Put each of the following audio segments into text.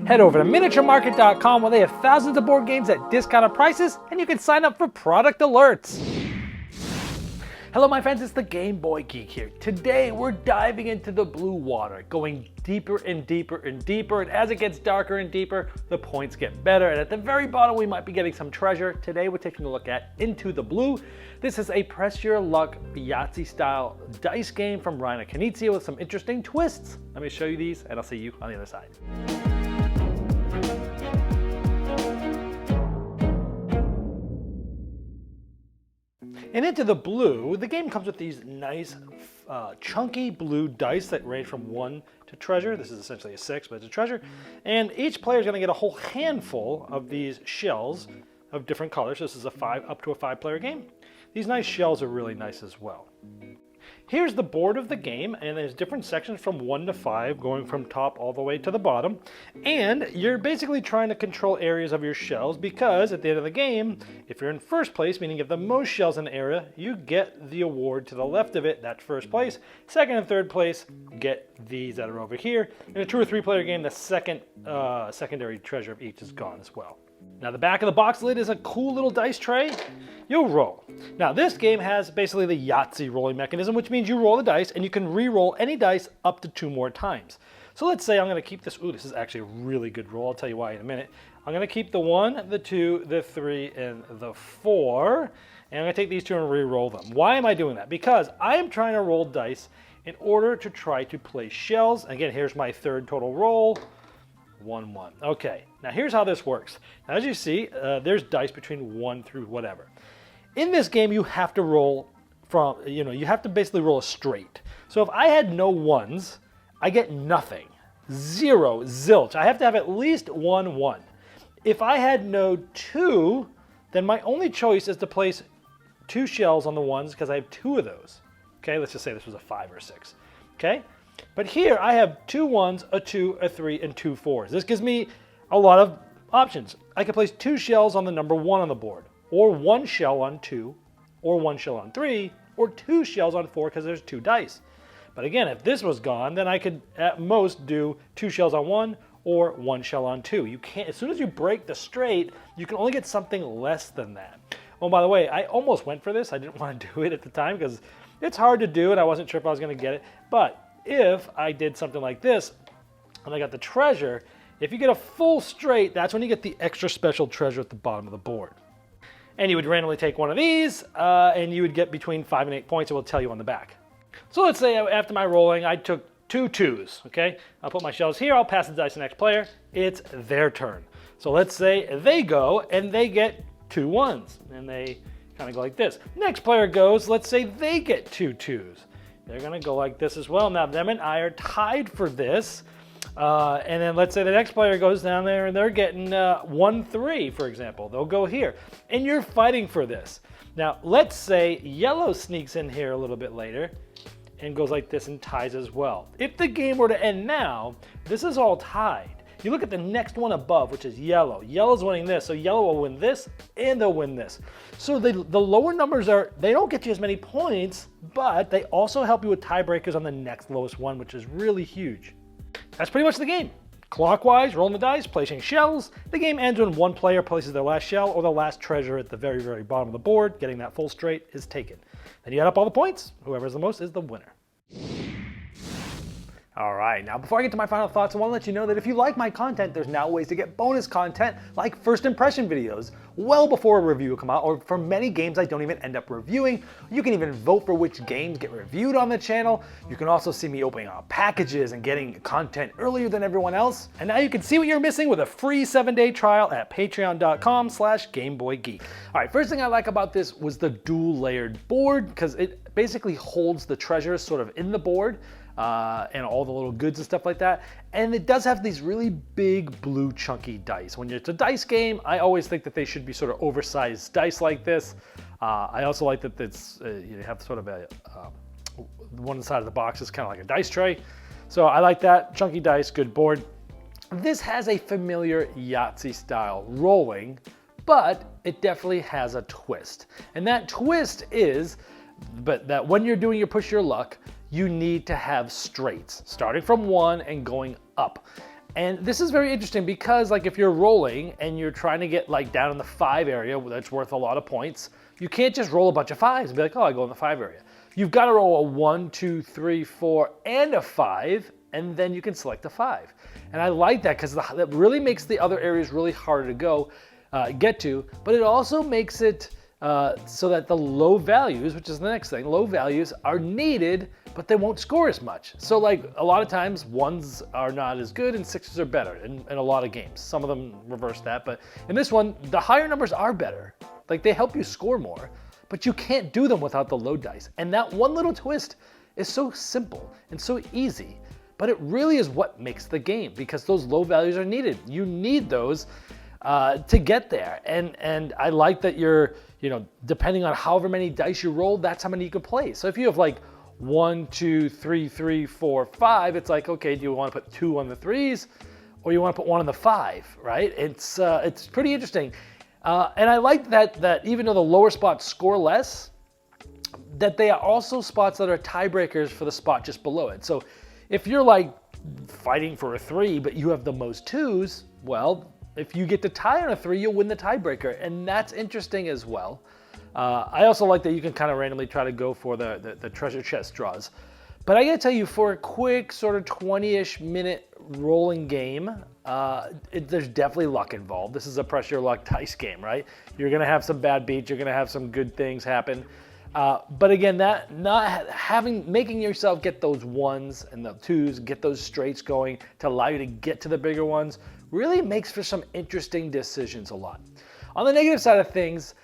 Head over to miniaturemarket.com where they have thousands of board games at discounted prices, and you can sign up for product alerts. Hello my friends, it's the Game Boy Geek here. Today we're diving into the blue water, going deeper and deeper and deeper, and as it gets darker and deeper, the points get better, and at the very bottom we might be getting some treasure. Today we're taking a look at Into the Blue. This is a press your luck Yahtzee style dice game from Reiner Knizia with some interesting twists. Let me show you these and I'll see you on the other side. And Into the Blue, the game comes with these nice chunky blue dice that range from 1 to treasure. This is essentially a 6, but it's a treasure. And each player is going to get a whole handful of these shells of different colors. This is a 5 up to a 5-player game. These nice shells are really nice as well. Here's the board of the game, and there's different sections from 1 to 5, going from top all the way to the bottom. And you're basically trying to control areas of your shells because at the end of the game, if you're in first place, meaning you have the most shells in the area, you get the award to the left of it, that's first place. Second and third place get these that are over here. In a 2 or 3 player game, the secondary treasure of each is gone as well. Now the back of the box lid is a cool little dice tray. You'll roll. Now this game has basically the Yahtzee rolling mechanism, which means you roll the dice and you can re-roll any dice up to 2 more times. So let's say I'm going to keep this. Ooh, this is actually a really good roll. I'll tell you why in a minute. I'm going to keep the 1, the 2, the 3, and the 4. And I'm going to take these 2 and re-roll them. Why am I doing that? Because I am trying to roll dice in order to try to place shells. Again, here's my third total roll. 1, 1. Okay, now here's how this works. Now, as you see, there's dice between 1 through whatever. In this game, you have to roll from, you have to basically roll a straight. So if I had no 1s, I get nothing. 0, zilch. I have to have at least 1, 1. If I had no 2, then my only choice is to place 2 shells on the 1s because I have 2 of those. Okay, let's just say this was a 5 or a 6. Okay? But here I have 2 1s, a 2, a 3, and 2 4s. This gives me a lot of options. I can place 2 shells on the number 1 on the board, or 1 shell on 2, or 1 shell on 3, or 2 shells on 4 because there's 2 dice. But again, if this was gone, then I could at most do 2 shells on 1 or 1 shell on 2. You can't, as soon as you break the straight, you can only get something less than that. Oh, by the way, I almost went for this. I didn't want to do it at the time because it's hard to do and I wasn't sure if I was going to get it. But if I did something like this and I got the treasure, if you get a full straight, that's when you get the extra special treasure at the bottom of the board. And you would randomly take one of these and you would get between 5 and 8 points. It will tell you on the back. So let's say after my rolling, I took 2 2s, okay? I'll put my shells here, I'll pass the dice to the next player. It's their turn. So let's say they go and they get 2 1s and they kind of go like this. Next player goes, let's say they get 2 2s. They're going to go like this as well. Now, them and I are tied for this. And then let's say the next player goes down there and they're getting 1 3, for example. They'll go here. And you're fighting for this. Now, let's say yellow sneaks in here a little bit later and goes like this and ties as well. If the game were to end now, this is all tied. You look at the next one above, which is yellow. Yellow's winning this, so yellow will win this, and they'll win this. So the lower numbers they don't get you as many points, but they also help you with tiebreakers on the next lowest one, which is really huge. That's pretty much the game. Clockwise, rolling the dice, placing shells. The game ends when one player places their last shell or the last treasure at the very, very bottom of the board. Getting that full straight is taken. Then you add up all the points. Whoever has the most is the winner. All right, now before I get to my final thoughts, I want to let you know that if you like my content, there's now ways to get bonus content like first impression videos well before a review will come out, or for many games I don't even end up reviewing. You can even vote for which games get reviewed on the channel. You can also see me opening up packages and getting content earlier than everyone else. And now you can see what you're missing with a free 7-day trial at patreon.com/GameBoyGeek. All right, first thing I like about this was the dual layered board because it basically holds the treasures sort of in the board. And all the little goods and stuff like that. And it does have these really big blue chunky dice. When it's a dice game, I always think that they should be sort of oversized dice like this. I also like that it's you have sort of a one side of the box is kind of like a dice tray. So I like that. Chunky dice, good board. This has a familiar Yahtzee style rolling, but it definitely has a twist. And that twist is that when you're doing your push your luck, you need to have straights, starting from 1 and going up. And this is very interesting because like if you're rolling and you're trying to get like down in the 5 area that's worth a lot of points, you can't just roll a bunch of 5s and be like, oh, I go in the 5 area. You've got to roll a 1, 2, 3, 4, and a 5, and then you can select a 5. And I like that because that really makes the other areas really harder to go, get to, but it also makes it so that the low values, which is the next thing, low values are needed, but they won't score as much. So like a lot of times 1s are not as good and 6s are better in a lot of games. Some of them reverse that, but in this one, the higher numbers are better. Like they help you score more, but you can't do them without the low dice. And that one little twist is so simple and so easy, but it really is what makes the game because those low values are needed. You need those to get there. And I like that you're, depending on however many dice you roll, that's how many you can play. So if you have like 1, 2, 3, 3, 4, 5, it's like, okay, do you want to put 2 on the 3s or you want to put 1 on the 5, right? It's pretty interesting. And I like that even though the lower spots score less, that they are also spots that are tiebreakers for the spot just below it. So if you're like fighting for a 3, but you have the most 2s, well, if you get to tie on a 3, you'll win the tiebreaker. And that's interesting as well. I also like that you can kind of randomly try to go for the treasure chest draws. But I gotta tell you, for a quick sort of 20-ish minute rolling game, there's definitely luck involved. This is a press your luck dice game, right? You're gonna have some bad beats, you're gonna have some good things happen. But again, that making yourself get those 1s and the 2s, get those straights going to allow you to get to the bigger ones, really makes for some interesting decisions a lot. On the negative side of things,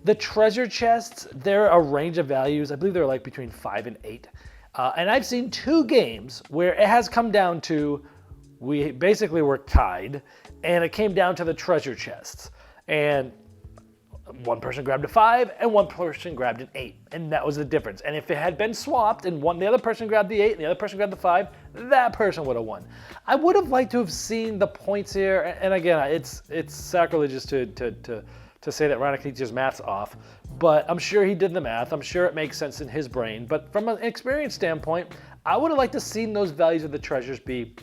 the treasure chests, they're a range of values. I believe they're like between 5 and 8. And I've seen 2 games where it has come down to, we basically were tied, and it came down to the treasure chests. And one person grabbed a 5 and one person grabbed an 8, and that was the difference. And if it had been swapped and the other person grabbed the 8 and the other person grabbed the 5, that person would have won. I would have liked to have seen the points here, and again, it's sacrilegious to say that Reiner Knizia's math's off, but I'm sure he did the math. I'm sure it makes sense in his brain. But from an experience standpoint, I would have liked to have seen those values of the treasures be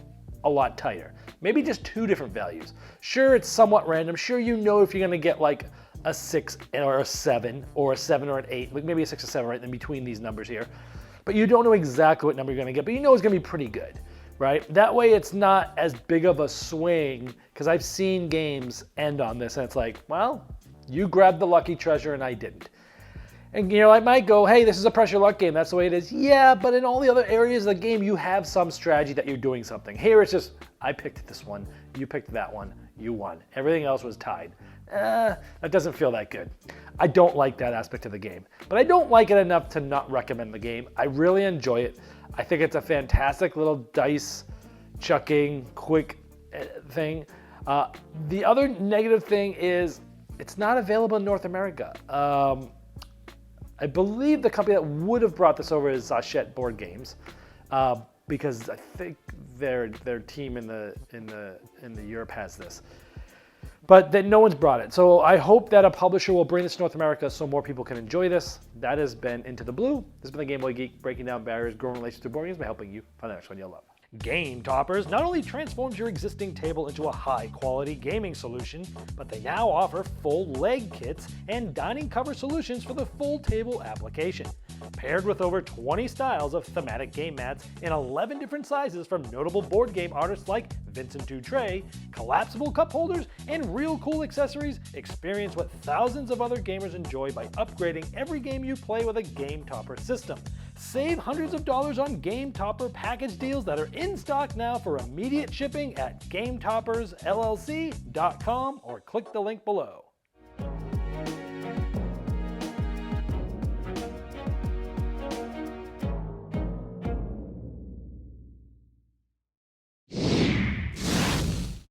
a lot tighter. Maybe just 2 different values. Sure, it's somewhat random. Sure, if you're going to get like a 6 or a 7 or a 7 or an 8, like maybe a 6 or 7 right in between these numbers here. But you don't know exactly what number you're going to get, but you know it's going to be pretty good, right? That way it's not as big of a swing, because I've seen games end on this and it's like, well, you grabbed the lucky treasure and I didn't. And I might go, hey, this is a pressure luck game, that's the way it is. Yeah, but in all the other areas of the game, you have some strategy that you're doing something. Here it's just, I picked this one, you picked that one, you won. Everything else was tied. That doesn't feel that good. I don't like that aspect of the game, but I don't like it enough to not recommend the game. I really enjoy it. I think it's a fantastic little dice chucking quick thing. The other negative thing is it's not available in North America. I believe the company that would have brought this over is Hachette Board Games, because I think their team in the Europe has this. But then no one's brought it. So I hope that a publisher will bring this to North America so more people can enjoy this. That has been Into the Blue. This has been the Game Boy Geek, breaking down barriers, growing relations to board games by helping you find the next one you'll love. Game Toppers not only transforms your existing table into a high-quality gaming solution, but they now offer full leg kits and dining cover solutions for the full table application. Paired with over 20 styles of thematic game mats in 11 different sizes from notable board game artists like Vincent Dutray, collapsible cup holders, and real cool accessories, experience what thousands of other gamers enjoy by upgrading every game you play with a Game Topper system. Save hundreds of dollars on Game Topper package deals that are in stock now for immediate shipping at GameToppersLLC.com or click the link below.